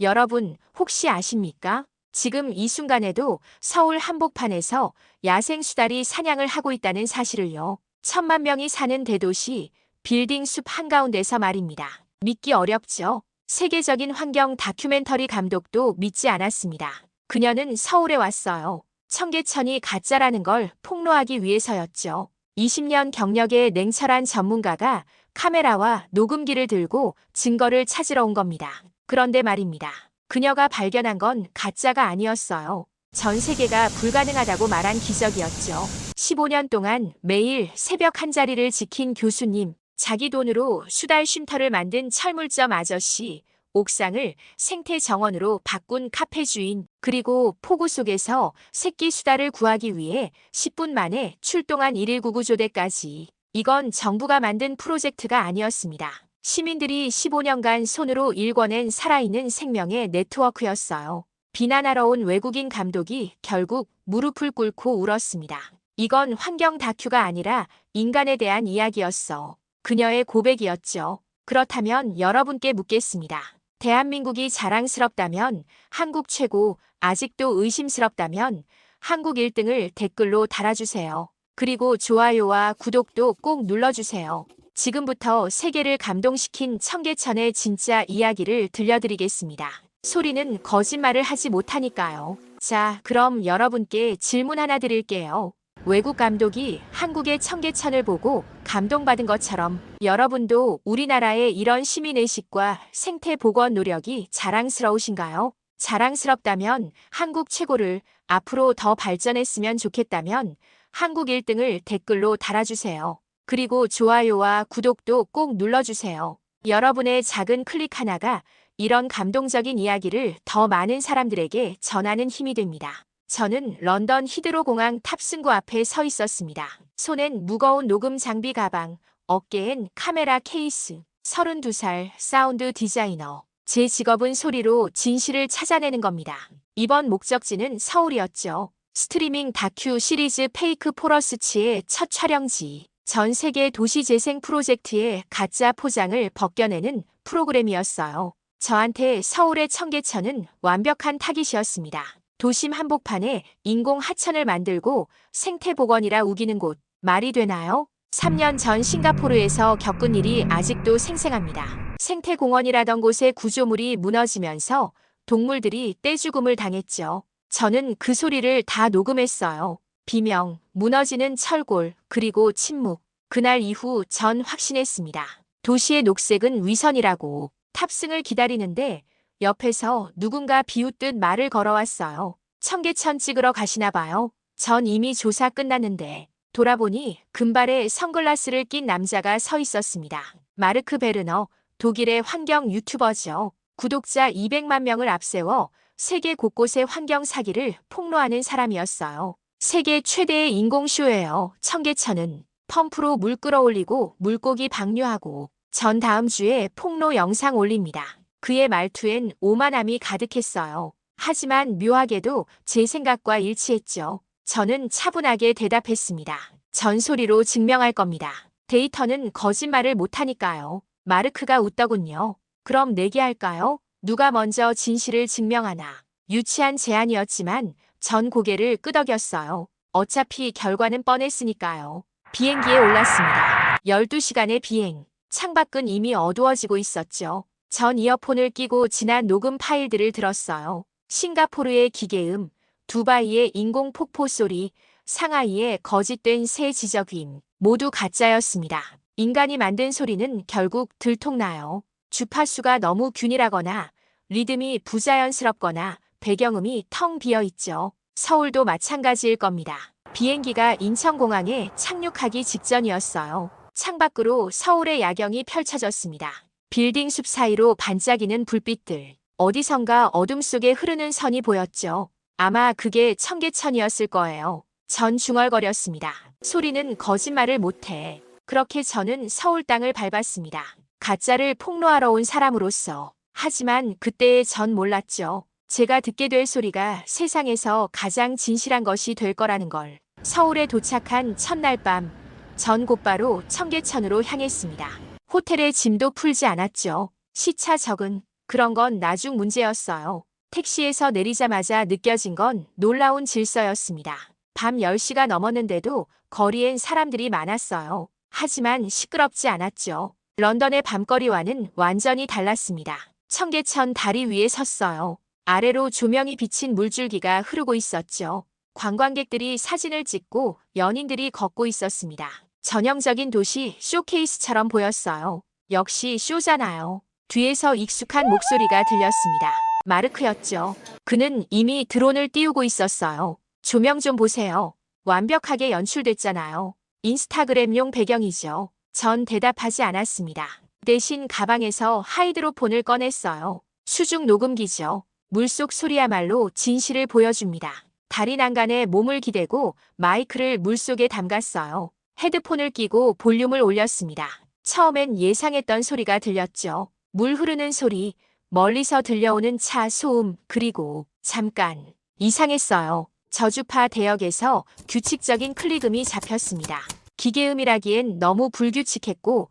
여러분, 혹시 아십니까? 지금 이 순간에도 서울 한복판에서 야생수달이 사냥을 하고 있다는 사실을요. 1,000만 명이 사는 대도시, 빌딩 숲 한가운데서 말입니다. 믿기 어렵죠? 세계적인 환경 다큐멘터리 감독도 믿지 않았습니다. 그녀는 서울에 왔어요. 청계천이 가짜라는 걸 폭로하기 위해서였죠. 20년 경력의 냉철한 전문가가 카메라와 녹음기를 들고 증거를 찾으러 온 겁니다. 그런데 말입니다. 그녀가 발견한 건 가짜가 아니었어요. 전 세계가 불가능하다고 말한 기적이었죠. 15년 동안 매일 새벽 한 자리를 지킨 교수님, 자기 돈으로 수달 쉼터를 만든 철물점 아저씨, 옥상을 생태 정원으로 바꾼 카페 주인, 그리고 폭우 속에서 새끼 수달을 구하기 위해 10분 만에 출동한 119 구조대까지. 이건 정부가 만든 프로젝트가 아니었습니다. 시민들이 15년간 손으로 일궈낸 살아있는 생명의 네트워크였어요. 비난하러 온 외국인 감독이 결국 무릎을 꿇고 울었습니다. 이건 환경 다큐가 아니라 인간에 대한 이야기였어. 그녀의 고백이었죠. 그렇다면 여러분께 묻겠습니다. 대한민국이 자랑스럽다면, 한국 최고, 아직도 의심스럽다면 한국 1등을 댓글로 달아주세요. 그리고 좋아요와 구독도 꼭 눌러주세요. 지금부터 세계를 감동시킨 청계천의 진짜 이야기를 들려드리겠습니다. 소리는 거짓말을 하지 못하니까요. 자, 그럼 여러분께 질문 하나 드릴게요. 외국 감독이 한국의 청계천을 보고 감동받은 것처럼 여러분도 우리나라의 이런 시민의식과 생태복원 노력이 자랑스러우신가요? 자랑스럽다면 한국 최고를 앞으로 더 발전했으면 좋겠다면 한국 1등을 댓글로 달아주세요. 그리고 좋아요와 구독도 꼭 눌러주세요. 여러분의 작은 클릭 하나가 이런 감동적인 이야기를 더 많은 사람들에게 전하는 힘이 됩니다. 저는 런던 히드로 공항 탑승구 앞에 서 있었습니다. 손엔 무거운 녹음 장비 가방, 어깨엔 카메라 케이스. 32살 사운드 디자이너. 제 직업은 소리로 진실을 찾아내는 겁니다. 이번 목적지는 서울이었죠. 스트리밍 다큐 시리즈 페이크 포러스치의 첫 촬영지. 전 세계 도시 재생 프로젝트의 가짜 포장을 벗겨내는 프로그램이었어요. 저한테 서울의 청계천은 완벽한 타깃이었습니다. 도심 한복판에 인공 하천을 만들고 생태복원이라 우기는 곳. 말이 되나요? 3년 전 싱가포르에서 겪은 일이 아직도 생생합니다. 생태공원이라던 곳의 구조물이 무너지면서 동물들이 떼죽음을 당했죠. 저는 그 소리를 다 녹음했어요. 비명, 무너지는 철골, 그리고 침묵. 그날 이후 전 확신했습니다. 도시의 녹색은 위선이라고. 탑승을 기다리는데 옆에서 누군가 비웃듯 말을 걸어왔어요. 청계천 찍으러 가시나 봐요. 전 이미 조사 끝났는데. 돌아보니 금발에 선글라스를 낀 남자가 서 있었습니다. 마르크 베르너, 독일의 환경 유튜버죠. 구독자 200만 명을 앞세워 세계 곳곳의 환경 사기를 폭로하는 사람이었어요. 세계 최대의 인공쇼예요. 청계천은 펌프로 물 끌어올리고 물고기 방류하고 전 다음 주에 폭로 영상 올립니다. 그의 말투엔 오만함이 가득했어요. 하지만 묘하게도 제 생각과 일치했죠. 저는 차분하게 대답했습니다. 전소리로 증명할 겁니다. 데이터는 거짓말을 못하니까요. 마르크가 웃더군요. 그럼 내기할까요? 누가 먼저 진실을 증명하나. 유치한 제안이었지만 전 고개를 끄덕였어요. 어차피 결과는 뻔했으니까요. 비행기에 올랐습니다. 12시간의 비행. 창밖은 이미 어두워지고 있었죠. 전 이어폰을 끼고 지난 녹음 파일들을 들었어요. 싱가포르의 기계음, 두바이의 인공 폭포 소리, 상하이의 거짓된 새 지저귀임. 모두 가짜였습니다. 인간이 만든 소리는 결국 들통나요. 주파수가 너무 균일하거나 리듬이 부자연스럽거나 배경음이 텅 비어있죠. 서울도 마찬가지일 겁니다. 비행기가 인천공항에 착륙하기 직전이었어요. 창밖으로 서울의 야경이 펼쳐졌습니다. 빌딩 숲 사이로 반짝이는 불빛들. 어디선가 어둠 속에 흐르는 선이 보였죠. 아마 그게 청계천이었을 거예요. 전 중얼거렸습니다. 소리는 거짓말을 못해. 그렇게 저는 서울 땅을 밟았습니다. 가짜를 폭로하러 온 사람으로서. 하지만 그때의 전 몰랐죠. 제가 듣게 될 소리가 세상에서 가장 진실한 것이 될 거라는 걸. 서울에 도착한 첫날 밤, 전 곧바로 청계천으로 향했습니다. 호텔의 짐도 풀지 않았죠. 시차 적은 그런 건 나중 문제였어요. 택시에서 내리자마자 느껴진 건 놀라운 질서였습니다. 밤 10시가 넘었는데도 거리엔 사람들이 많았어요. 하지만 시끄럽지 않았죠. 런던의 밤거리와는 완전히 달랐습니다. 청계천 다리 위에 섰어요. 아래로 조명이 비친 물줄기가 흐르고 있었죠. 관광객들이 사진을 찍고 연인들이 걷고 있었습니다. 전형적인 도시 쇼케이스처럼 보였어요. 역시 쇼잖아요. 뒤에서 익숙한 목소리가 들렸습니다. 마르크였죠. 그는 이미 드론을 띄우고 있었어요. 조명 좀 보세요. 완벽하게 연출됐잖아요. 인스타그램용 배경이죠. 전 대답하지 않았습니다. 대신 가방에서 하이드로폰을 꺼냈어요. 수중 녹음기죠. 물속 소리야말로 진실을 보여줍니다. 다리 난간에 몸을 기대고 마이크를 물속에 담갔어요. 헤드폰을 끼고 볼륨을 올렸습니다. 처음엔 예상했던 소리가 들렸죠. 물 흐르는 소리, 멀리서 들려오는 차 소음, 그리고 잠깐 이상했어요. 저주파 대역에서 규칙적인 클릭음이 잡혔습니다. 기계음이라기엔 너무 불규칙했고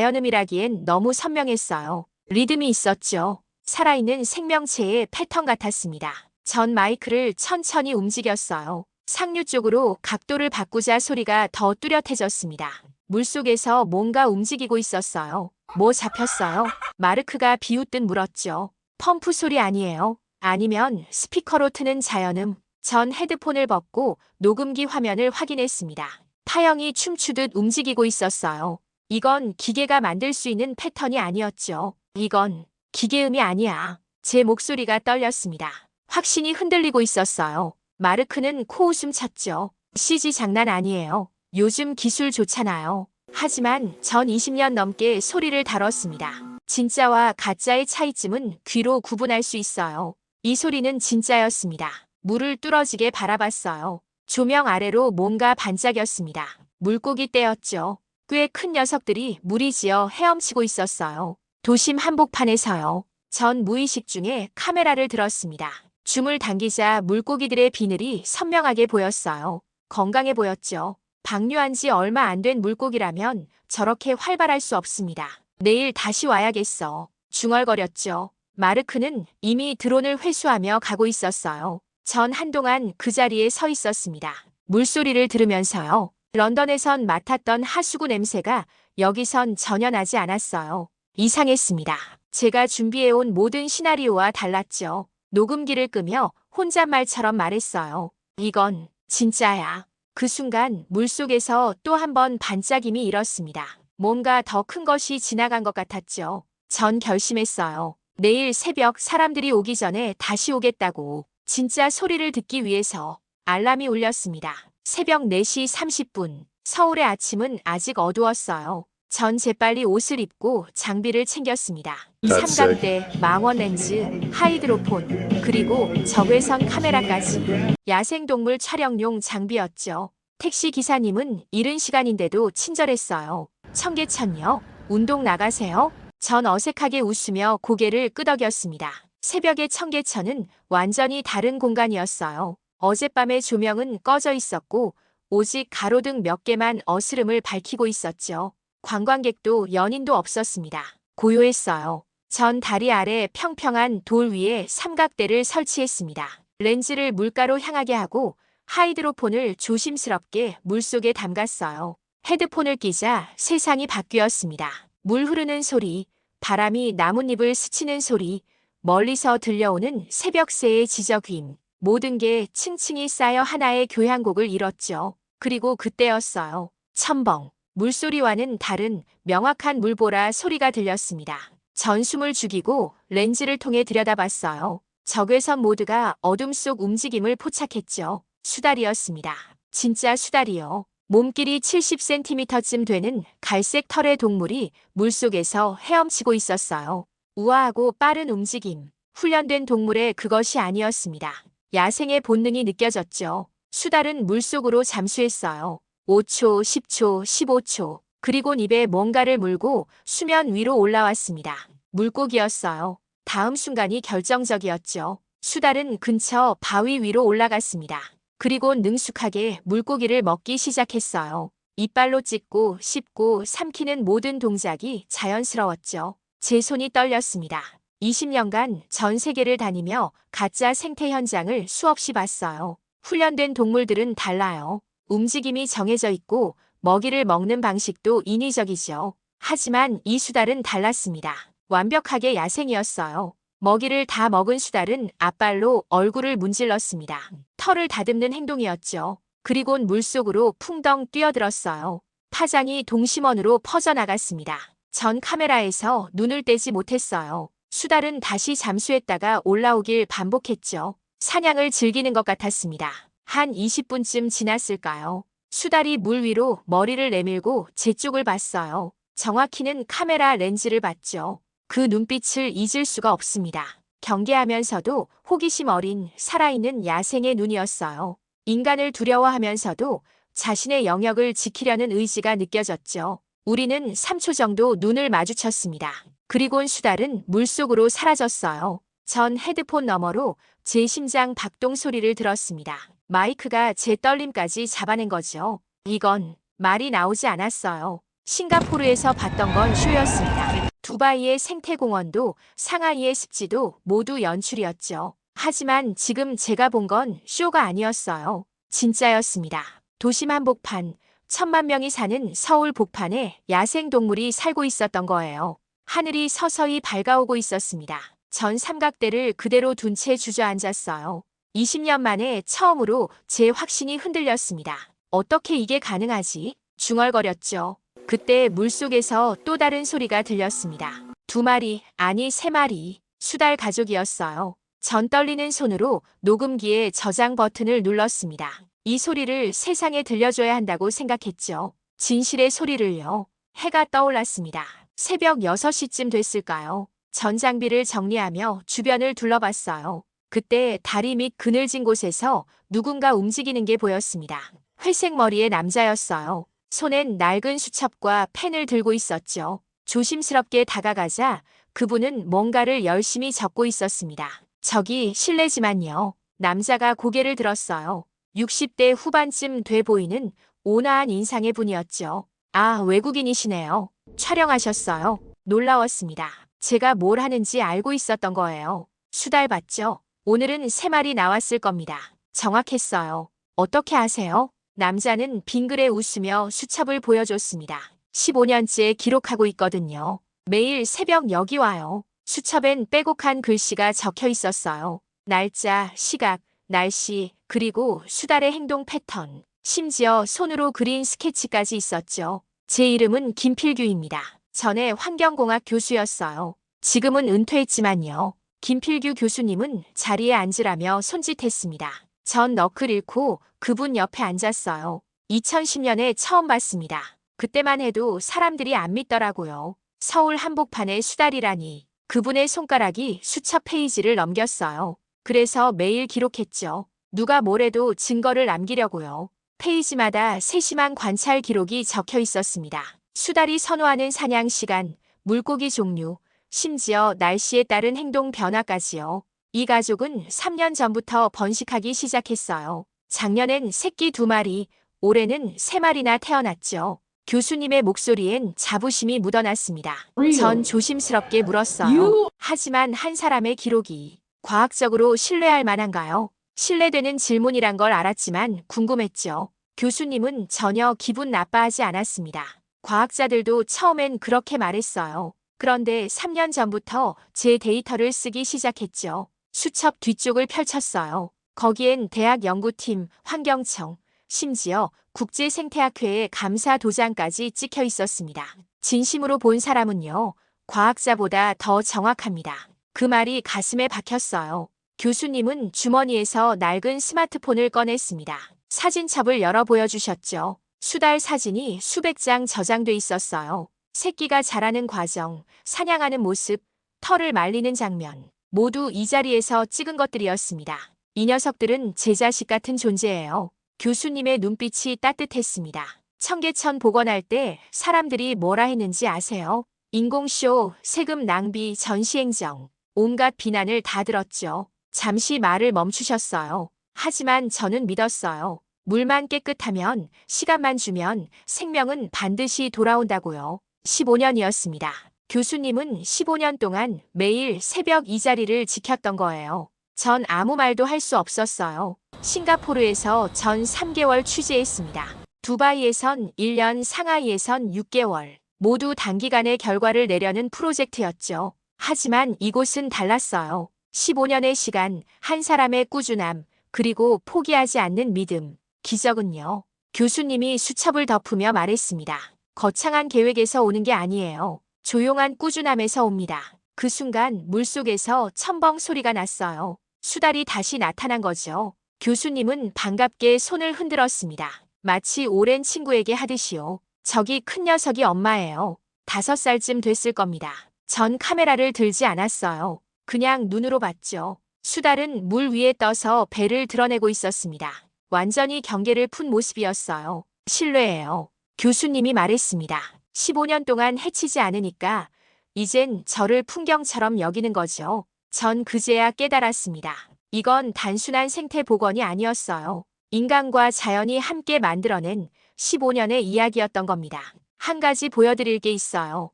자연음이라기엔 너무 선명했어요. 리듬이 있었죠. 살아있는 생명체의 패턴 같았습니다. 전 마이크를 천천히 움직였어요. 상류 쪽으로 각도를 바꾸자 소리가 더 뚜렷해졌습니다. 물속에서 뭔가 움직이고 있었어요. 뭐 잡혔어요? 마르크가 비웃듯 물었죠. 펌프 소리 아니에요? 아니면 스피커로 트는 자연음? 전 헤드폰을 벗고 녹음기 화면을 확인했습니다. 타영이 춤추듯 움직이고 있었어요. 이건 기계가 만들 수 있는 패턴이 아니었죠. 이건 기계음이 아니야. 제 목소리가 떨렸습니다. 확신이 흔들리고 있었어요. 마르크는 코웃음 쳤죠. CG 장난 아니에요. 요즘 기술 좋잖아요. 하지만 전 20년 넘게 소리를 다뤘습니다. 진짜와 가짜의 차이점은 귀로 구분할 수 있어요. 이 소리는 진짜였습니다. 물을 뚫어지게 바라봤어요. 조명 아래로 뭔가 반짝였습니다. 물고기 떼였죠. 꽤 큰 녀석들이 무리지어 헤엄치고 있었어요. 도심 한복판에서요. 전 무의식 중에 카메라를 들었습니다. 줌을 당기자 물고기들의 비늘이 선명하게 보였어요. 건강해 보였죠. 방류한 지 얼마 안 된 물고기라면 저렇게 활발할 수 없습니다. 내일 다시 와야겠어. 중얼거렸죠. 마르크는 이미 드론을 회수하며 가고 있었어요. 전 한동안 그 자리에 서 있었습니다. 물소리를 들으면서요. 런던에선 맡았던 하수구 냄새가 여기선 전혀 나지 않았어요. 이상했습니다. 제가 준비해온 모든 시나리오와 달랐죠. 녹음기를 끄며 혼잣말처럼 말했어요. 이건 진짜야. 그 순간 물속에서 또 한 번 반짝임이 일었습니다. 뭔가 더 큰 것이 지나간 것 같았죠. 전 결심했어요. 내일 새벽 사람들이 오기 전에 다시 오겠다고. 진짜 소리를 듣기 위해서. 알람이 울렸습니다. 새벽 4시 30분. 서울의 아침은 아직 어두웠어요. 전 재빨리 옷을 입고 장비를 챙겼습니다. 삼각대, 망원 렌즈, 하이드로폰, 그리고 적외선 카메라까지. 야생동물 촬영용 장비였죠. 택시 기사님은 이른 시간인데도 친절했어요. 청계천요? 운동 나가세요? 전 어색하게 웃으며 고개를 끄덕였습니다. 새벽의 청계천은 완전히 다른 공간이었어요. 어젯밤의 조명은 꺼져 있었고 오직 가로등 몇 개만 어스름을 밝히고 있었죠. 관광객도 연인도 없었습니다. 고요했어요. 전 다리 아래 평평한 돌 위에 삼각대를 설치했습니다. 렌즈를 물가로 향하게 하고 하이드로폰을 조심스럽게 물속에 담갔어요. 헤드폰을 끼자 세상이 바뀌었습니다. 물 흐르는 소리, 바람이 나뭇잎을 스치는 소리, 멀리서 들려오는 새벽새의 지저귀임, 모든 게 층층이 쌓여 하나의 교향곡을 이뤘죠. 그리고 그때였어요. 첨벙. 물소리와는 다른 명확한 물보라 소리가 들렸습니다. 전 숨을 죽이고 렌즈를 통해 들여다봤어요. 적외선 모드가 어둠 속 움직임을 포착했죠. 수달이었습니다. 진짜 수달이요. 몸길이 70cm쯤 되는 갈색 털의 동물이 물속에서 헤엄치고 있었어요. 우아하고 빠른 움직임. 훈련된 동물의 그것이 아니었습니다. 야생의 본능이 느껴졌죠. 수달은 물속으로 잠수했어요. 5초, 10초, 15초. 그리곤 입에 뭔가를 물고 수면 위로 올라왔습니다. 물고기였어요. 다음 순간이 결정적이었죠. 수달은 근처 바위 위로 올라갔습니다. 그리곤 능숙하게 물고기를 먹기 시작했어요. 이빨로 찢고 씹고 삼키는 모든 동작이 자연스러웠죠. 제 손이 떨렸습니다. 20년간 전 세계를 다니며 가짜 생태 현장을 수없이 봤어요. 훈련된 동물들은 달라요. 움직임이 정해져 있고 먹이를 먹는 방식도 인위적이죠. 하지만 이 수달은 달랐습니다. 완벽하게 야생이었어요. 먹이를 다 먹은 수달은 앞발로 얼굴을 문질렀습니다. 털을 다듬는 행동이었죠. 그리곤 물속으로 풍덩 뛰어들었어요. 파장이 동심원으로 퍼져나갔습니다. 전 카메라에서 눈을 떼지 못했어요. 수달은 다시 잠수했다가 올라오길 반복했죠. 사냥을 즐기는 것 같았습니다. 한 20분쯤 지났을까요? 수달이 물 위로 머리를 내밀고 제 쪽을 봤어요. 정확히는 카메라 렌즈를 봤죠. 그 눈빛을 잊을 수가 없습니다. 경계하면서도 호기심 어린 살아있는 야생의 눈이었어요. 인간을 두려워하면서도 자신의 영역을 지키려는 의지가 느껴졌죠. 우리는 3초 정도 눈을 마주쳤습니다. 그리곤 수달은 물속으로 사라졌어요. 전 헤드폰 너머로 제 심장 박동 소리를 들었습니다. 마이크가 제 떨림까지 잡아낸 거죠. 이건 말이 나오지 않았어요. 싱가포르에서 봤던 건 쇼였습니다. 두바이의 생태공원도 상하이의 습지도 모두 연출이었죠. 하지만 지금 제가 본 건 쇼가 아니었어요. 진짜였습니다. 도심 한복판, 1,000만 명이 사는 서울 복판에 야생동물이 살고 있었던 거예요. 하늘이 서서히 밝아오고 있었습니다. 전 삼각대를 그대로 둔 채 주저앉았어요. 20년 만에 처음으로 제 확신이 흔들렸습니다. 어떻게 이게 가능하지? 중얼거렸죠. 그때 물속에서 또 다른 소리가 들렸습니다. 2마리, 아니 3마리, 수달 가족이었어요. 전 떨리는 손으로 녹음기의 저장 버튼을 눌렀습니다. 이 소리를 세상에 들려줘야 한다고 생각했죠. 진실의 소리를요. 해가 떠올랐습니다. 새벽 6시쯤 됐을까요? 전 장비를 정리하며 주변을 둘러봤어요. 그때 다리 밑 그늘진 곳에서 누군가 움직이는 게 보였습니다. 회색 머리의 남자였어요. 손엔 낡은 수첩과 펜을 들고 있었죠. 조심스럽게 다가가자 그분은 뭔가를 열심히 적고 있었습니다. 저기 실례지만요. 남자가 고개를 들었어요. 60대 후반쯤 돼 보이는 온화한 인상의 분이었죠. 아, 외국인이시네요. 촬영하셨어요. 놀라웠습니다. 제가 뭘 하는지 알고 있었던 거예요. 수달 봤죠? 오늘은 3마리 나왔을 겁니다. 정확했어요. 어떻게 아세요? 남자는 빙그레 웃으며 수첩을 보여줬습니다. 15년째 기록하고 있거든요. 매일 새벽 여기 와요. 수첩엔 빼곡한 글씨가 적혀 있었어요. 날짜, 시각, 날씨, 그리고 수달의 행동 패턴, 심지어 손으로 그린 스케치까지 있었죠. 제 이름은 김필규입니다. 전에 환경공학 교수였어요. 지금은 은퇴했지만요. 김필규 교수님은 자리에 앉으라며 손짓했습니다. 전 너클 잃고 그분 옆에 앉았어요. 2010년에 처음 봤습니다. 그때만 해도 사람들이 안 믿더라고요. 서울 한복판에 수달이라니. 그분의 손가락이 수첩 페이지를 넘겼어요. 그래서 매일 기록했죠. 누가 뭐래도 증거를 남기려고요. 페이지마다 세심한 관찰 기록이 적혀 있었습니다. 수달이 선호하는 사냥 시간, 물고기 종류, 심지어 날씨에 따른 행동 변화까지요. 이 가족은 3년 전부터 번식하기 시작했어요. 작년엔 새끼 2마리, 올해는 3마리나 태어났죠. 교수님의 목소리엔 자부심이 묻어났습니다. 전 조심스럽게 물었어요. 하지만 한 사람의 기록이 과학적으로 신뢰할 만한가요? 신뢰되는 질문이란 걸 알았지만 궁금했죠. 교수님은 전혀 기분 나빠하지 않았습니다. 과학자들도 처음엔 그렇게 말했어요. 그런데 3년 전부터 제 데이터를 쓰기 시작했죠. 수첩 뒤쪽을 펼쳤어요. 거기엔 대학 연구팀, 환경청, 심지어 국제생태학회의 감사 도장까지 찍혀 있었습니다. 진심으로 본 사람은요, 과학자보다 더 정확합니다. 그 말이 가슴에 박혔어요. 교수님은 주머니에서 낡은 스마트폰을 꺼냈습니다. 사진첩을 열어 보여주셨죠. 수달 사진이 수백 장 저장돼 있었어요. 새끼가 자라는 과정, 사냥하는 모습, 털을 말리는 장면, 모두 이 자리에서 찍은 것들이었습니다. 이 녀석들은 제 자식 같은 존재예요. 교수님의 눈빛이 따뜻했습니다. 청계천 복원할 때 사람들이 뭐라 했는지 아세요? 인공쇼, 세금 낭비, 전시행정, 온갖 비난을 다 들었죠. 잠시 말을 멈추셨어요. 하지만 저는 믿었어요. 물만 깨끗하면, 시간만 주면 생명은 반드시 돌아온다고요. 15년이었습니다. 교수님은 15년 동안 매일 새벽 이 자리를 지켰던 거예요. 전 아무 말도 할 수 없었어요. 싱가포르에서 전 3개월 취재했습니다. 두바이에선 1년, 상하이에선 6개월. 모두 단기간에 결과를 내려는 프로젝트였죠. 하지만 이곳은 달랐어요. 15년의 시간, 한 사람의 꾸준함, 그리고 포기하지 않는 믿음. 기적은요. 교수님이 수첩을 덮으며 말했습니다. 거창한 계획에서 오는 게 아니에요. 조용한 꾸준함에서 옵니다. 그 순간 물속에서 첨벙 소리가 났어요. 수달이 다시 나타난 거죠. 교수님은 반갑게 손을 흔들었습니다. 마치 오랜 친구에게 하듯이요. 저기 큰 녀석이 엄마예요. 5살쯤 됐을 겁니다. 전 카메라를 들지 않았어요. 그냥 눈으로 봤죠. 수달은 물 위에 떠서 배를 드러내고 있었습니다. 완전히 경계를 푼 모습이었어요. 신뢰해요. 교수님이 말했습니다. 15년 동안 해치지 않으니까 이젠 저를 풍경처럼 여기는 거죠. 전 그제야 깨달았습니다. 이건 단순한 생태 복원이 아니었어요. 인간과 자연이 함께 만들어낸 15년의 이야기였던 겁니다. 한 가지 보여드릴 게 있어요.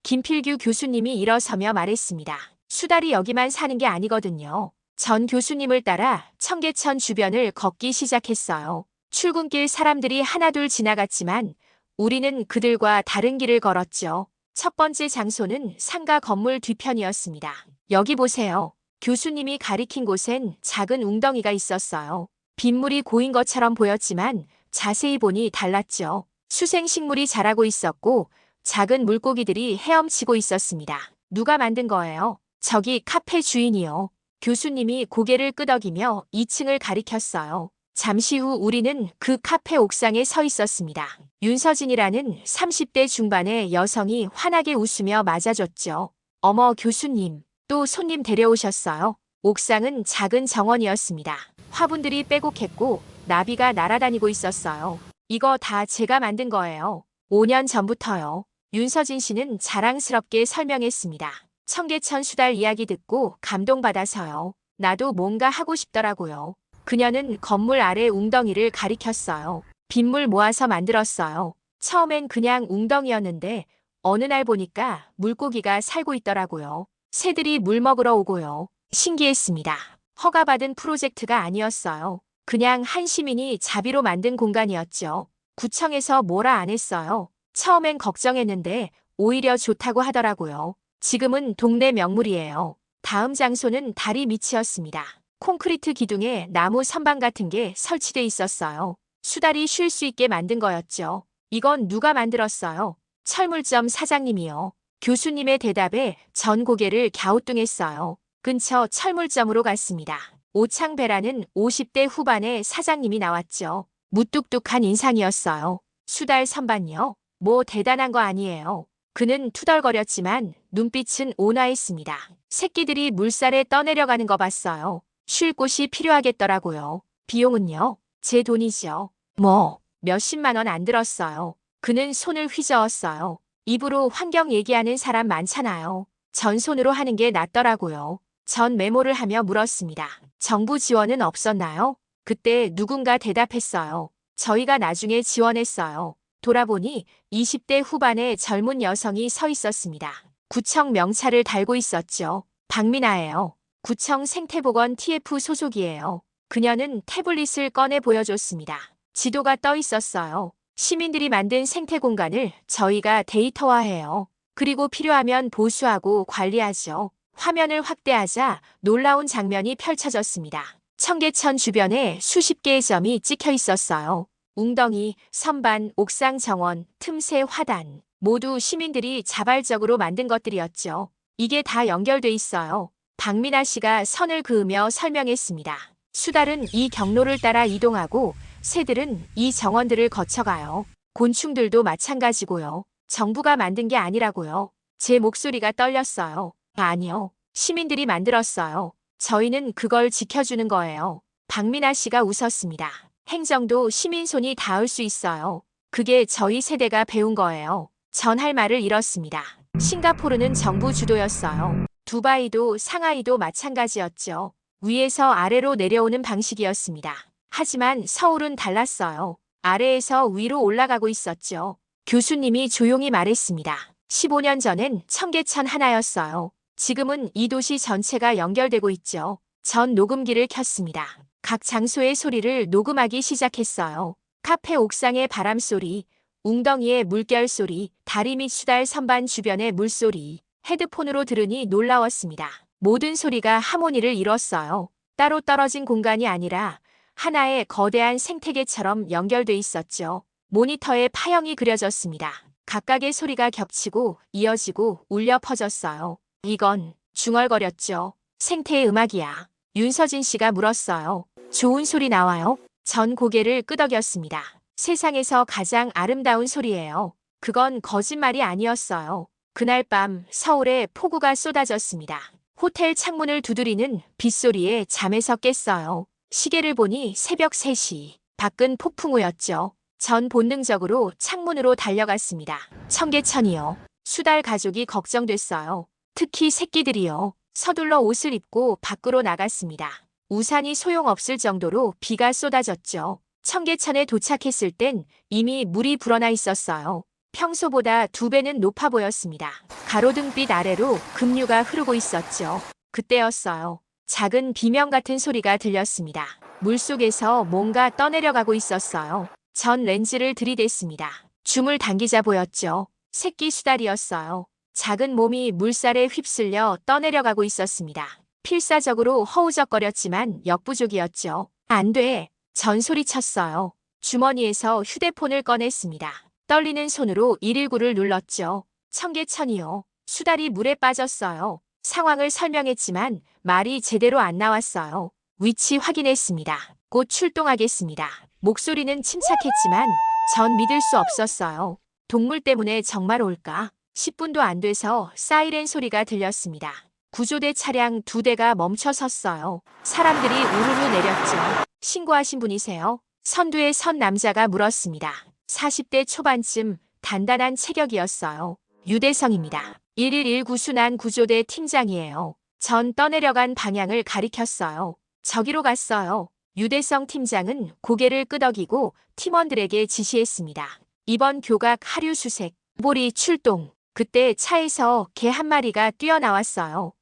김필규 교수님이 일어서며 말했습니다. 수달이 여기만 사는 게 아니거든요. 전 교수님을 따라 청계천 주변을 걷기 시작했어요. 출근길 사람들이 하나둘 지나갔지만 우리는 그들과 다른 길을 걸었죠. 첫 번째 장소는 상가 건물 뒤편이었습니다. 여기 보세요. 교수님이 가리킨 곳엔 작은 웅덩이가 있었어요. 빗물이 고인 것처럼 보였지만 자세히 보니 달랐죠. 수생식물이 자라고 있었고 작은 물고기들이 헤엄치고 있었습니다. 누가 만든 거예요? 저기 카페 주인이요. 교수님이 고개를 끄덕이며 2층을 가리켰어요. 잠시 후 우리는 그 카페 옥상에 서 있었습니다. 윤서진이라는 30대 중반의 여성이 환하게 웃으며 맞아줬죠. 어머 교수님, 또 손님 데려오셨어요? 옥상은 작은 정원이었습니다. 화분들이 빼곡했고 나비가 날아다니고 있었어요. 이거 다 제가 만든 거예요. 5년 전부터요. 윤서진 씨는 자랑스럽게 설명했습니다. 청계천 수달 이야기 듣고 감동받아서요. 나도 뭔가 하고 싶더라고요. 그녀는 건물 아래 웅덩이를 가리켰어요. 빗물 모아서 만들었어요. 처음엔 그냥 웅덩이였는데 어느 날 보니까 물고기가 살고 있더라고요. 새들이 물 먹으러 오고요. 신기했습니다. 허가받은 프로젝트가 아니었어요. 그냥 한 시민이 자비로 만든 공간이었죠. 구청에서 뭐라 안 했어요. 처음엔 걱정했는데 오히려 좋다고 하더라고요. 지금은 동네 명물이에요. 다음 장소는 다리 밑이었습니다. 콘크리트 기둥에 나무 선반 같은 게 설치돼 있었어요. 수달이 쉴 수 있게 만든 거였죠. 이건 누가 만들었어요? 철물점 사장님이요. 교수님의 대답에 전 고개를 갸우뚱했어요. 근처 철물점으로 갔습니다. 오창배라는 50대 후반의 사장님이 나왔죠. 무뚝뚝한 인상이었어요. 수달 선반요? 뭐 대단한 거 아니에요. 그는 투덜거렸지만 눈빛은 온화했습니다. 새끼들이 물살에 떠내려가는 거 봤어요. 쉴 곳이 필요하겠더라고요. 비용은요? 제 돈이죠. 뭐, 몇십만 원 안 들었어요. 그는 손을 휘저었어요. 입으로 환경 얘기하는 사람 많잖아요. 전손으로 하는 게 낫더라고요. 전 메모를 하며 물었습니다. 정부 지원은 없었나요? 그때 누군가 대답했어요. 저희가 나중에 지원했어요. 돌아보니 20대 후반의 젊은 여성이 서 있었습니다. 구청 명찰을 달고 있었죠. 박민아예요. 구청 생태보건 TF 소속이에요. 그녀는 태블릿을 꺼내 보여줬습니다. 지도가 떠 있었어요. 시민들이 만든 생태 공간을 저희가 데이터화해요. 그리고 필요하면 보수하고 관리하죠. 화면을 확대하자 놀라운 장면이 펼쳐졌습니다. 청계천 주변에 수십 개의 점이 찍혀 있었어요. 웅덩이, 선반, 옥상 정원, 틈새 화단. 모두 시민들이 자발적으로 만든 것들이었죠. 이게 다 연결돼 있어요. 박민아 씨가 선을 그으며 설명했습니다. 수달은 이 경로를 따라 이동하고 새들은 이 정원들을 거쳐가요. 곤충들도 마찬가지고요. 정부가 만든 게 아니라고요. 제 목소리가 떨렸어요. 아니요. 시민들이 만들었어요. 저희는 그걸 지켜주는 거예요. 박민아 씨가 웃었습니다. 행정도 시민 손이 닿을 수 있어요. 그게 저희 세대가 배운 거예요. 전 할 말을 잃었습니다. 싱가포르는 정부 주도였어요. 두바이도 상하이도 마찬가지였죠. 위에서 아래로 내려오는 방식이었습니다. 하지만 서울은 달랐어요. 아래에서 위로 올라가고 있었죠. 교수님이 조용히 말했습니다. 15년 전엔 청계천 하나였어요. 지금은 이 도시 전체가 연결되고 있죠. 전 녹음기를 켰습니다. 각 장소의 소리를 녹음하기 시작했어요. 카페 옥상의 바람소리, 웅덩이의 물결 소리, 다리 밑 수달 선반 주변의 물소리. 헤드폰으로 들으니 놀라웠습니다. 모든 소리가 하모니를 이뤘어요. 따로 떨어진 공간이 아니라 하나의 거대한 생태계처럼 연결돼 있었죠. 모니터에 파형이 그려졌습니다. 각각의 소리가 겹치고 이어지고 울려 퍼졌어요. 이건 중얼거렸죠. 생태의 음악이야. 윤서진 씨가 물었어요. 좋은 소리 나와요? 전 고개를 끄덕였습니다. 세상에서 가장 아름다운 소리예요. 그건 거짓말이 아니었어요. 그날 밤 서울에 폭우가 쏟아졌습니다. 호텔 창문을 두드리는 빗소리에 잠에서 깼어요. 시계를 보니 새벽 3시. 밖은 폭풍우였죠. 전 본능적으로 창문으로 달려갔습니다. 청계천이요. 수달 가족이 걱정됐어요. 특히 새끼들이요. 서둘러 옷을 입고 밖으로 나갔습니다. 우산이 소용없을 정도로 비가 쏟아졌죠. 청계천에 도착했을 땐 이미 물이 불어나 있었어요. 평소보다 2배는 높아 보였습니다. 가로등빛 아래로 급류가 흐르고 있었죠. 그때였어요. 작은 비명 같은 소리가 들렸습니다. 물속에서 뭔가 떠내려가고 있었어요. 전 렌즈를 들이댔습니다. 줌을 당기자 보였죠. 새끼 수달이었어요. 작은 몸이 물살에 휩쓸려 떠내려가고 있었습니다. 필사적으로 허우적거렸지만 역부족이었죠. 안 돼. 전 소리쳤어요. 주머니에서 휴대폰을 꺼냈습니다. 떨리는 손으로 119를 눌렀죠. 청계천이요. 수달이 물에 빠졌어요. 상황을 설명했지만 말이 제대로 안 나왔어요. 위치 확인했습니다. 곧 출동하겠습니다. 목소리는 침착했지만 전 믿을 수 없었어요. 동물 때문에 정말 올까? 10분도 안 돼서 사이렌 소리가 들렸습니다. 구조대 차량 2대가 멈춰 섰어요. 사람들이 우르르 내렸죠. 신고하신 분이세요? 선두에 선 남자가 물었습니다. 40대 초반쯤 단단한 체격이었어요. 유대성입니다. 1119 순환 구조대 팀장이에요. 전 떠내려간 방향을 가리켰어요. 저기로 갔어요. 유대성 팀장은 고개를 끄덕이고 팀원들에게 지시했습니다. 이번 교각 하류 수색, 보리 출동. 그때 차에서 개 한 마리가 뛰어나왔어요.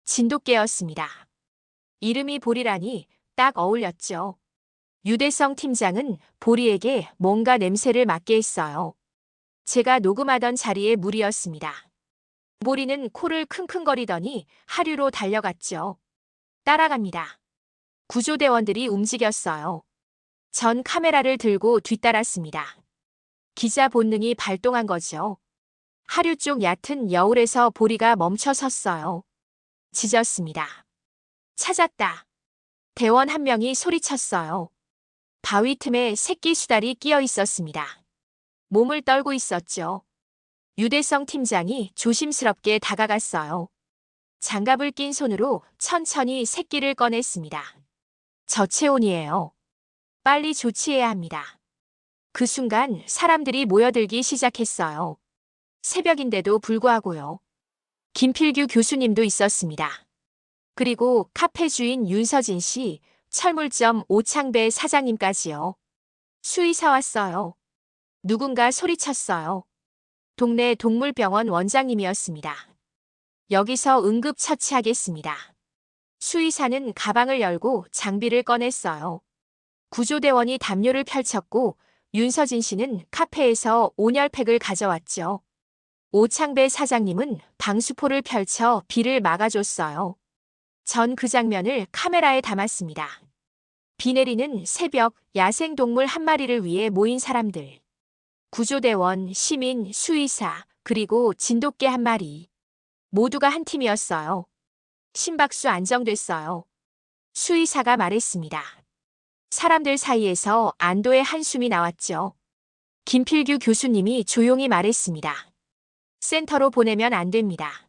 진돗개였습니다. 이름이 보리라니 딱 어울렸죠. 유대성 팀장은 보리에게 뭔가 냄새를 맡게 했어요. 제가 녹음하던 자리의 물이었습니다. 보리는 코를 킁킁거리더니 하류로 달려갔죠. 따라갑니다. 구조대원들이 움직였어요. 전 카메라를 들고 뒤따랐습니다. 기자 본능이 발동한 거죠. 하류 쪽 얕은 여울에서 보리가 멈춰 섰어요. 짖었습니다. 찾았다. 대원 한 명이 소리쳤어요. 바위 틈에 새끼 수달이 끼어 있었습니다. 몸을 떨고 있었죠. 유대성 팀장이 조심스럽게 다가갔어요. 장갑을 낀 손으로 천천히 새끼를 꺼냈습니다. 저체온이에요. 빨리 조치해야 합니다. 그 순간 사람들이 모여들기 시작했어요. 새벽인데도 불구하고요. 김필규 교수님도 있었습니다. 그리고 카페 주인 윤서진 씨, 철물점 오창배 사장님까지요. 수의사 왔어요. 누군가 소리쳤어요. 동네 동물병원 원장님이었습니다. 여기서 응급처치하겠습니다. 수의사는 가방을 열고 장비를 꺼냈어요. 구조대원이 담요를 펼쳤고 윤서진 씨는 카페에서 온열팩을 가져왔죠. 오창배 사장님은 방수포를 펼쳐 비를 막아줬어요. 전 그 장면을 카메라에 담았습니다. 비 내리는 새벽, 야생동물 한 마리를 위해 모인 사람들. 구조대원, 시민, 수의사, 그리고 진돗개 한 마리. 모두가 한 팀이었어요. 심박수 안정됐어요. 수의사가 말했습니다. 사람들 사이에서 안도의 한숨이 나왔죠. 김필규 교수님이 조용히 말했습니다. 센터로 보내면 안 됩니다.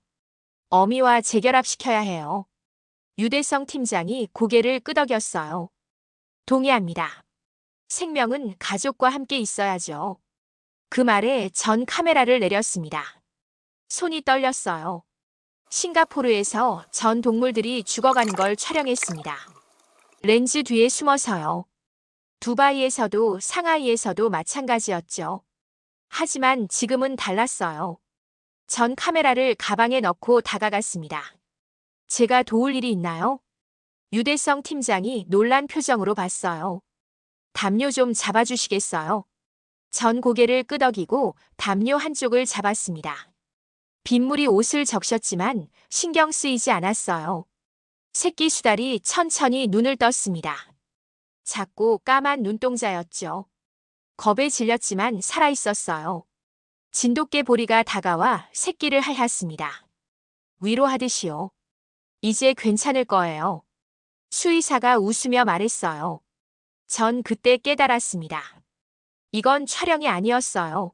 어미와 재결합시켜야 해요. 유대성 팀장이 고개를 끄덕였어요. 동의합니다. 생명은 가족과 함께 있어야죠. 그 말에 전 카메라를 내렸습니다. 손이 떨렸어요. 싱가포르에서 전 동물들이 죽어가는 걸 촬영했습니다. 렌즈 뒤에 숨어서요. 두바이에서도 상하이에서도 마찬가지였죠. 하지만 지금은 달랐어요. 전 카메라를 가방에 넣고 다가갔습니다. 제가 도울 일이 있나요? 유대성 팀장이 놀란 표정으로 봤어요. 담요 좀 잡아주시겠어요? 전 고개를 끄덕이고 담요 한쪽을 잡았습니다. 빗물이 옷을 적셨지만 신경 쓰이지 않았어요. 새끼 수달이 천천히 눈을 떴습니다. 작고 까만 눈동자였죠. 겁에 질렸지만 살아있었어요. 진돗개 보리가 다가와 새끼를 핥았습니다. 위로하듯이요. 이제 괜찮을 거예요. 수의사가 웃으며 말했어요. 전 그때 깨달았습니다. 이건 촬영이 아니었어요.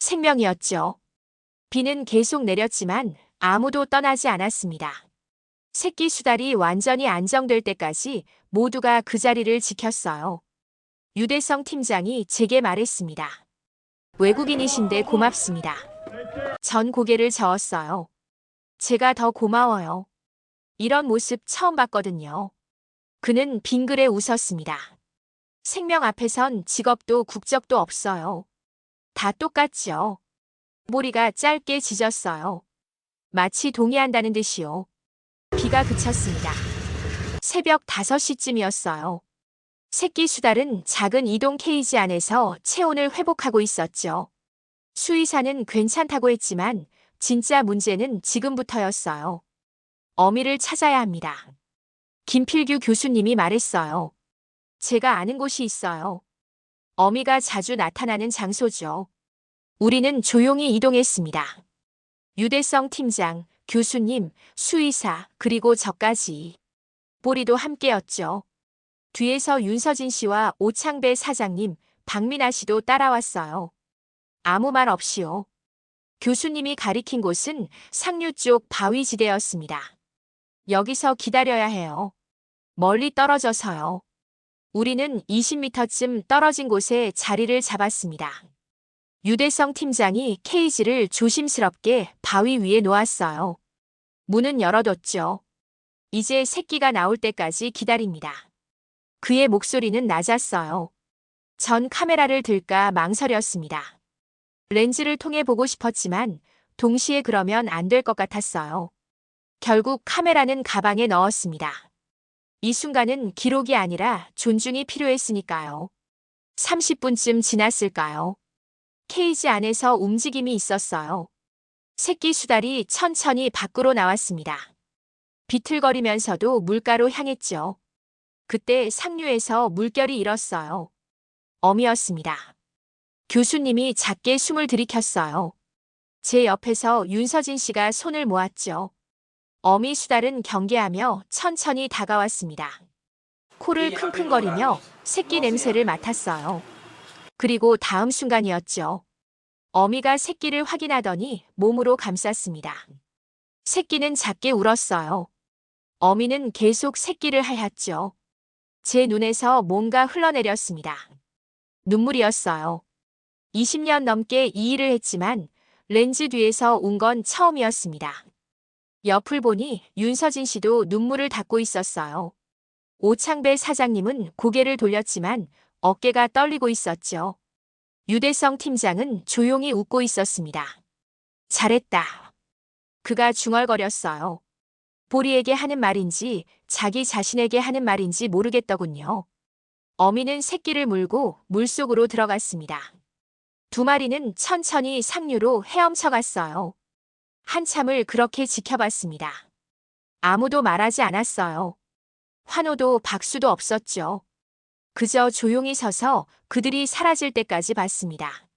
생명이었죠. 비는 계속 내렸지만 아무도 떠나지 않았습니다. 새끼 수달이 완전히 안정될 때까지 모두가 그 자리를 지켰어요. 유대성 팀장이 제게 말했습니다. 외국인이신데 고맙습니다. 전 고개를 저었어요. 제가 더 고마워요. 이런 모습 처음 봤거든요. 그는 빙그레 웃었습니다. 생명 앞에선 직업도 국적도 없어요. 다 똑같죠. 머리가 짧게 짖었어요. 마치 동의한다는 듯이요. 비가 그쳤습니다. 새벽 5시쯤이었어요. 새끼 수달은 작은 이동 케이지 안에서 체온을 회복하고 있었죠. 수의사는 괜찮다고 했지만 진짜 문제는 지금부터였어요. 어미를 찾아야 합니다. 김필규 교수님이 말했어요. 제가 아는 곳이 있어요. 어미가 자주 나타나는 장소죠. 우리는 조용히 이동했습니다. 유대성 팀장, 교수님, 수의사, 그리고 저까지. 보리도 함께였죠. 뒤에서 윤서진 씨와 오창배 사장님, 박민아 씨도 따라왔어요. 아무 말 없이요. 교수님이 가리킨 곳은 상류 쪽 바위지대였습니다. 여기서 기다려야 해요. 멀리 떨어져서요. 우리는 20m쯤 떨어진 곳에 자리를 잡았습니다. 유대성 팀장이 케이지를 조심스럽게 바위 위에 놓았어요. 문은 열어뒀죠. 이제 새끼가 나올 때까지 기다립니다. 그의 목소리는 낮았어요. 전 카메라를 들까 망설였습니다. 렌즈를 통해 보고 싶었지만 동시에 그러면 안 될 것 같았어요. 결국 카메라는 가방에 넣었습니다. 이 순간은 기록이 아니라 존중이 필요했으니까요. 30분쯤 지났을까요? 케이지 안에서 움직임이 있었어요. 새끼 수달이 천천히 밖으로 나왔습니다. 비틀거리면서도 물가로 향했죠. 그때 상류에서 물결이 일었어요. 어미였습니다. 교수님이 작게 숨을 들이켰어요. 제 옆에서 윤서진 씨가 손을 모았죠. 어미 수달은 경계하며 천천히 다가왔습니다. 코를 킁킁거리며 새끼 냄새를 맡았어요. 그리고 다음 순간이었죠. 어미가 새끼를 확인하더니 몸으로 감쌌습니다. 새끼는 작게 울었어요. 어미는 계속 새끼를 핥았죠. 제 눈에서 뭔가 흘러내렸습니다. 눈물이었어요. 20년 넘게 이 일을 했지만 렌즈 뒤에서 운 건 처음이었습니다. 옆을 보니 윤서진 씨도 눈물을 닦고 있었어요. 오창배 사장님은 고개를 돌렸지만 어깨가 떨리고 있었죠. 유대성 팀장은 조용히 웃고 있었습니다. 잘했다. 그가 중얼거렸어요. 보리에게 하는 말인지 자기 자신에게 하는 말인지 모르겠더군요. 어미는 새끼를 물고 물속으로 들어갔습니다. 두 마리는 천천히 상류로 헤엄쳐 갔어요. 한참을 그렇게 지켜봤습니다. 아무도 말하지 않았어요. 환호도 박수도 없었죠. 그저 조용히 서서 그들이 사라질 때까지 봤습니다.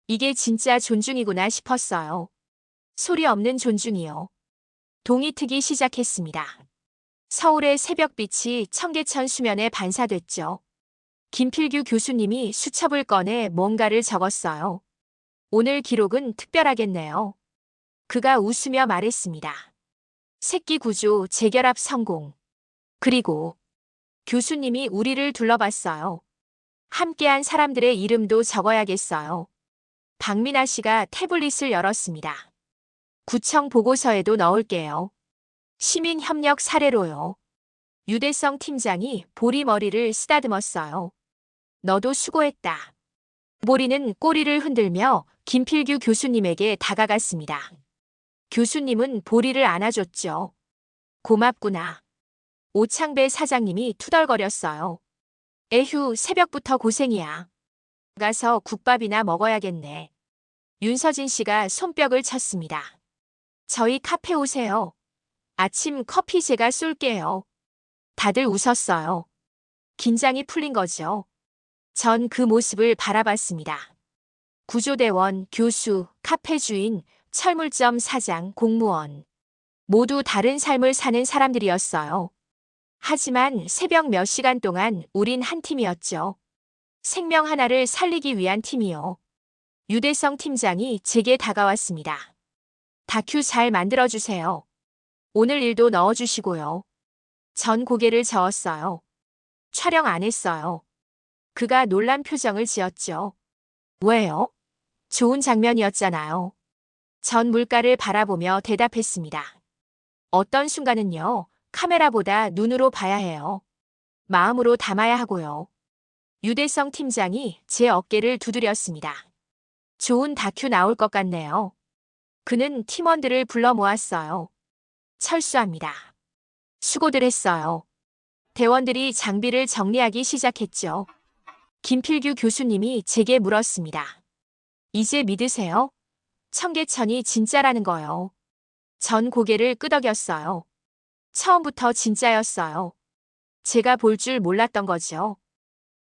이게 진짜 존중이구나 싶었어요. 소리 없는 존중이요. 동이 트기 시작했습니다. 서울의 새벽빛이 청계천 수면에 반사됐죠. 김필규 교수님이 수첩을 꺼내 뭔가를 적었어요. 오늘 기록은 특별하겠네요. 그가 웃으며 말했습니다. 새끼 구조 재결합 성공. 그리고 교수님이 우리를 둘러봤어요. 함께한 사람들의 이름도 적어야겠어요. 박민아 씨가 태블릿을 열었습니다. 구청 보고서에도 넣을게요. 시민협력 사례로요. 유대성 팀장이 보리 머리를 쓰다듬었어요. 너도 수고했다. 보리는 꼬리를 흔들며 김필규 교수님에게 다가갔습니다. 교수님은 보리를 안아줬죠. 고맙구나. 오창배 사장님이 투덜거렸어요. 에휴, 새벽부터 고생이야. 가서 국밥이나 먹어야겠네. 윤서진 씨가 손뼉을 쳤습니다. 저희 카페 오세요. 아침 커피 제가 쏠게요. 다들 웃었어요. 긴장이 풀린 거죠. 전 그 모습을 바라봤습니다. 구조대원, 교수, 카페 주인, 철물점 사장, 공무원. 모두 다른 삶을 사는 사람들이었어요. 하지만 새벽 몇 시간 동안 우린 한 팀이었죠. 생명 하나를 살리기 위한 팀이요. 유대성 팀장이 제게 다가왔습니다. 다큐 잘 만들어주세요. 오늘 일도 넣어주시고요. 전 고개를 저었어요. 촬영 안 했어요. 그가 놀란 표정을 지었죠. 왜요? 좋은 장면이었잖아요. 전 물가를 바라보며 대답했습니다. 어떤 순간은요, 카메라보다 눈으로 봐야 해요. 마음으로 담아야 하고요. 유대성 팀장이 제 어깨를 두드렸습니다. 좋은 다큐 나올 것 같네요. 그는 팀원들을 불러 모았어요. 철수합니다. 수고들 했어요. 대원들이 장비를 정리하기 시작했죠. 김필규 교수님이 제게 물었습니다. 이제 믿으세요? 청계천이 진짜라는 거요. 전 고개를 끄덕였어요. 처음부터 진짜였어요. 제가 볼 줄 몰랐던 거죠.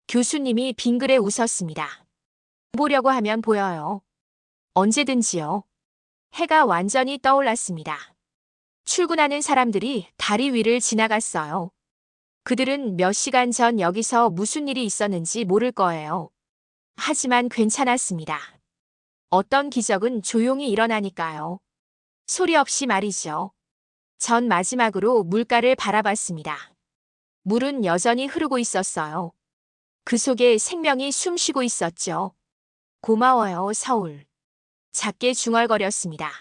교수님이 빙그레 웃었습니다. 보려고 하면 보여요. 언제든지요. 해가 완전히 떠올랐습니다. 출근하는 사람들이 다리 위를 지나갔어요. 그들은 몇 시간 전 여기서 무슨 일이 있었는지 모를 거예요. 하지만 괜찮았습니다. 어떤 기적은 조용히 일어나니까요. 소리 없이 말이죠. 전 마지막으로 물가를 바라봤습니다. 물은 여전히 흐르고 있었어요. 그 속에 생명이 숨쉬고 있었죠. 고마워요, 서울. 작게 중얼거렸습니다.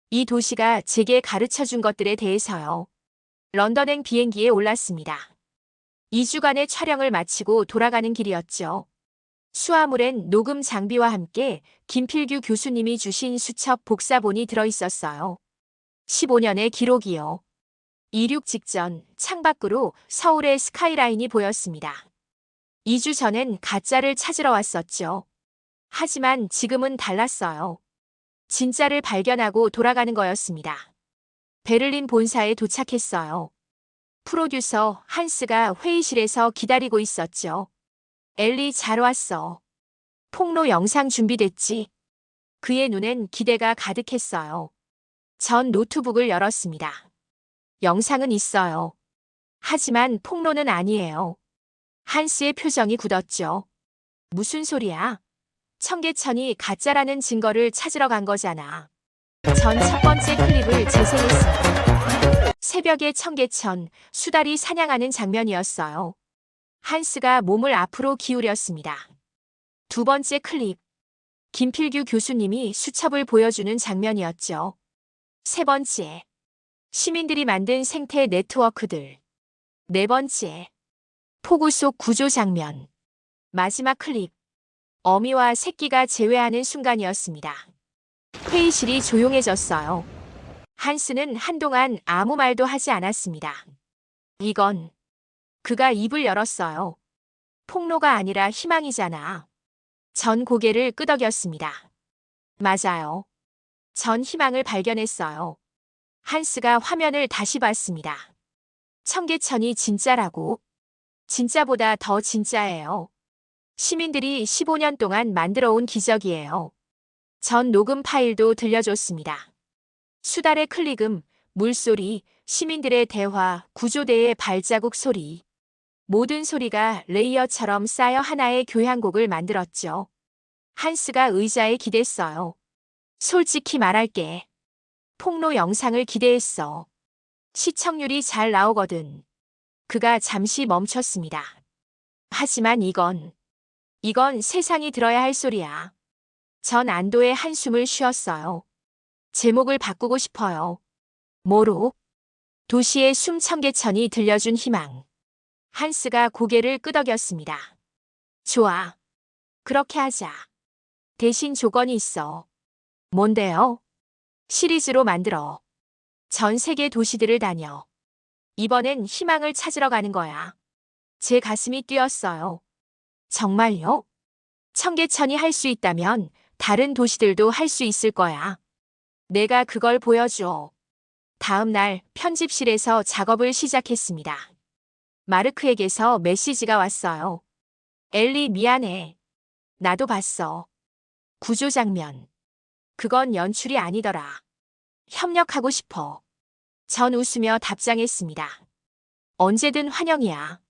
이 도시가 제게 가르쳐준 것들에 대해서요. 런던행 비행기에 올랐습니다. 2주간의 촬영을 마치고 돌아가는 길이었죠. 수화물엔 녹음 장비와 함께 김필규 교수님이 주신 수첩 복사본이 들어있었어요. 15년의 기록이요. 이륙 직전 창밖으로 서울의 스카이라인이 보였습니다. 2주 전엔 가짜를 찾으러 왔었죠. 하지만 지금은 달랐어요. 진짜를 발견하고 돌아가는 거였습니다. 베를린 본사에 도착했어요. 프로듀서 한스가 회의실에서 기다리고 있었죠. 엘리 잘 왔어. 폭로 영상 준비됐지? 그의 눈엔 기대가 가득했어요. 전 노트북을 열었습니다. 영상은 있어요. 하지만 폭로는 아니에요. 한스의 표정이 굳었죠. 무슨 소리야? 청계천이 가짜라는 증거를 찾으러 간 거잖아. 전 첫 번째 클립을 재생했습니다. 새벽의 청계천, 수달이 사냥하는 장면이었어요. 한스가 몸을 앞으로 기울였습니다. 두 번째 클립. 김필규 교수님이 수첩을 보여주는 장면이었죠. 세 번째. 시민들이 만든 생태 네트워크들. 네 번째. 폭우 속 구조 장면. 마지막 클립. 어미와 새끼가 재회하는 순간이었습니다. 회의실이 조용해졌어요. 한스는 한동안 아무 말도 하지 않았습니다. 이건 그가 입을 열었어요. 폭로가 아니라 희망이잖아. 전 고개를 끄덕였습니다. 맞아요. 전 희망을 발견했어요. 한스가 화면을 다시 봤습니다. 청계천이 진짜라고. 진짜보다 더 진짜예요. 시민들이 15년 동안 만들어 온 기적이에요. 전 녹음 파일도 들려줬습니다. 수달의 클릭음, 물소리, 시민들의 대화, 구조대의 발자국 소리. 모든 소리가 레이어처럼 쌓여 하나의 교향곡을 만들었죠. 한스가 의자에 기댔어요. 솔직히 말할게. 폭로 영상을 기대했어. 시청률이 잘 나오거든. 그가 잠시 멈췄습니다. 하지만 이건 세상이 들어야 할 소리야. 전 안도의 한숨을 쉬었어요. 제목을 바꾸고 싶어요. 뭐로? 도시의 숨청계천이 들려준 희망. 한스가 고개를 끄덕였습니다. 좋아. 그렇게 하자. 대신 조건이 있어. 뭔데요? 시리즈로 만들어. 전 세계 도시들을 다녀. 이번엔 희망을 찾으러 가는 거야. 제 가슴이 뛰었어요. 정말요? 청계천이 할 수 있다면 다른 도시들도 할 수 있을 거야. 내가 그걸 보여줘. 다음 날 편집실에서 작업을 시작했습니다. 마르크에게서 메시지가 왔어요. 엘리, 미안해. 나도 봤어. 구조 장면. 그건 연출이 아니더라. 협력하고 싶어. 전 웃으며 답장했습니다. 언제든 환영이야.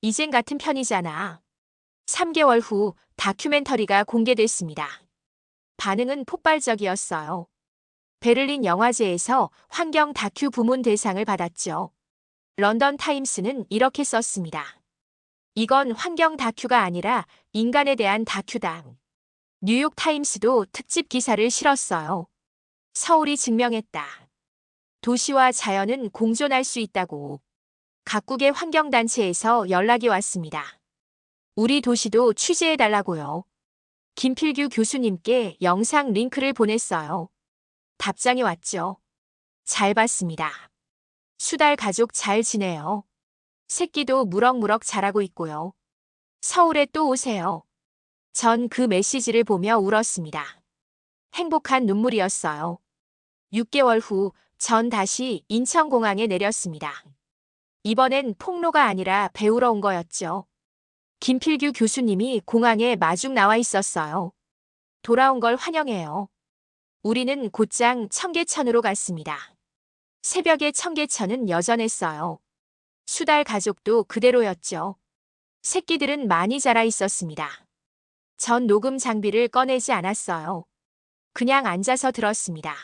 이젠 같은 편이잖아. 3개월 후 다큐멘터리가 공개됐습니다. 반응은 폭발적이었어요. 베를린 영화제에서 환경 다큐 부문 대상을 받았죠. 런던 타임스는 이렇게 썼습니다. 이건 환경 다큐가 아니라 인간에 대한 다큐다. 뉴욕 타임스도 특집 기사를 실었어요. 서울이 증명했다. 도시와 자연은 공존할 수 있다고. 각국의 환경단체에서 연락이 왔습니다. 우리 도시도 취재해달라고요. 김필규 교수님께 영상 링크를 보냈어요. 답장이 왔죠. 잘 봤습니다. 수달 가족 잘 지내요. 새끼도 무럭무럭 자라고 있고요. 서울에 또 오세요. 전 그 메시지를 보며 울었습니다. 행복한 눈물이었어요. 6개월 후 전 다시 인천공항에 내렸습니다. 이번엔 폭로가 아니라 배우러 온 거였죠. 김필규 교수님이 공항에 마중 나와 있었어요. 돌아온 걸 환영해요. 우리는 곧장 청계천으로 갔습니다. 새벽의 청계천은 여전했어요. 수달 가족도 그대로였죠. 새끼들은 많이 자라 있었습니다. 전 녹음 장비를 꺼내지 않았어요. 그냥 앉아서 들었습니다.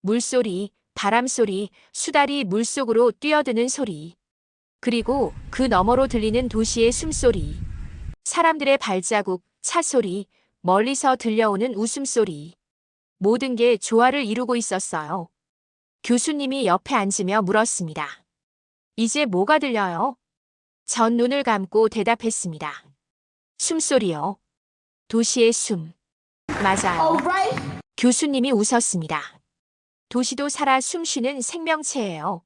물소리, 바람소리, 수달이 물속으로 뛰어드는 소리. 그리고 그 너머로 들리는 도시의 숨소리. 사람들의 발자국, 차소리, 멀리서 들려오는 웃음소리. 모든 게 조화를 이루고 있었어요. 교수님이 옆에 앉으며 물었습니다. 이제 뭐가 들려요? 전 눈을 감고 대답했습니다. 숨소리요. 도시의 숨. 맞아요. 교수님이 웃었습니다. 도시도 살아 숨쉬는 생명체예요.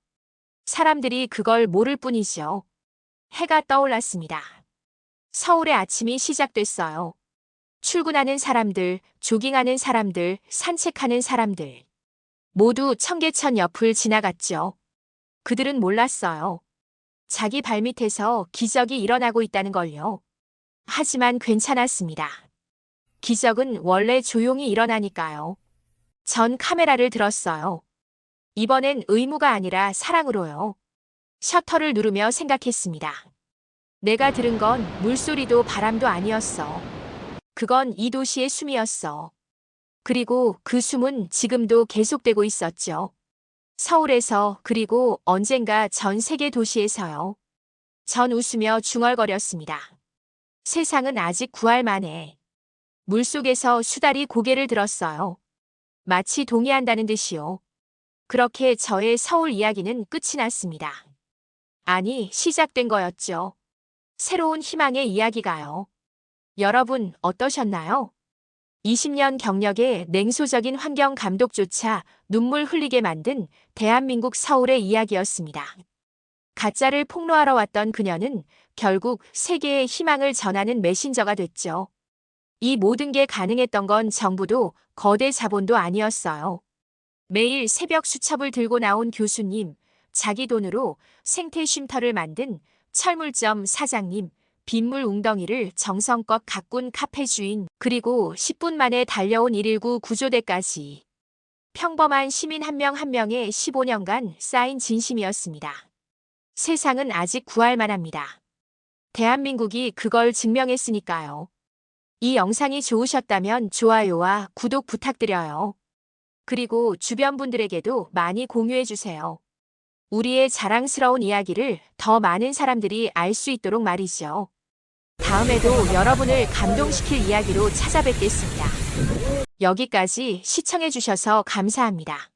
사람들이 그걸 모를 뿐이죠. 해가 떠올랐습니다. 서울의 아침이 시작됐어요. 출근하는 사람들, 조깅하는 사람들, 산책하는 사람들. 모두 청계천 옆을 지나갔죠. 그들은 몰랐어요. 자기 발밑에서 기적이 일어나고 있다는 걸요. 하지만 괜찮았습니다. 기적은 원래 조용히 일어나니까요. 전 카메라를 들었어요. 이번엔 의무가 아니라 사랑으로요. 셔터를 누르며 생각했습니다. 내가 들은 건 물소리도 바람도 아니었어. 그건 이 도시의 숨이었어. 그리고 그 숨은 지금도 계속되고 있었죠. 서울에서 그리고 언젠가 전 세계 도시에서요. 전 웃으며 중얼거렸습니다. 세상은 아직 구할 만해. 물속에서 수달이 고개를 들었어요. 마치 동의한다는 듯이요. 그렇게 저의 서울 이야기는 끝이 났습니다. 아니, 시작된 거였죠. 새로운 희망의 이야기가요. 여러분, 어떠셨나요? 20년 경력의 냉소적인 환경 감독조차 눈물 흘리게 만든 대한민국 서울의 이야기였습니다. 가짜를 폭로하러 왔던 그녀는 결국 세계의 희망을 전하는 메신저가 됐죠. 이 모든 게 가능했던 건 정부도 거대 자본도 아니었어요. 매일 새벽 수첩을 들고 나온 교수님, 자기 돈으로 생태 쉼터를 만든 철물점 사장님, 빗물 웅덩이를 정성껏 가꾼 카페 주인, 그리고 10분 만에 달려온 119 구조대까지. 평범한 시민 한 명 한 명의 15년간 쌓인 진심이었습니다. 세상은 아직 구할 만합니다. 대한민국이 그걸 증명했으니까요. 이 영상이 좋으셨다면 좋아요와 구독 부탁드려요. 그리고 주변 분들에게도 많이 공유해주세요. 우리의 자랑스러운 이야기를 더 많은 사람들이 알 수 있도록 말이죠. 다음에도 여러분을 감동시킬 이야기로 찾아뵙겠습니다. 여기까지 시청해주셔서 감사합니다.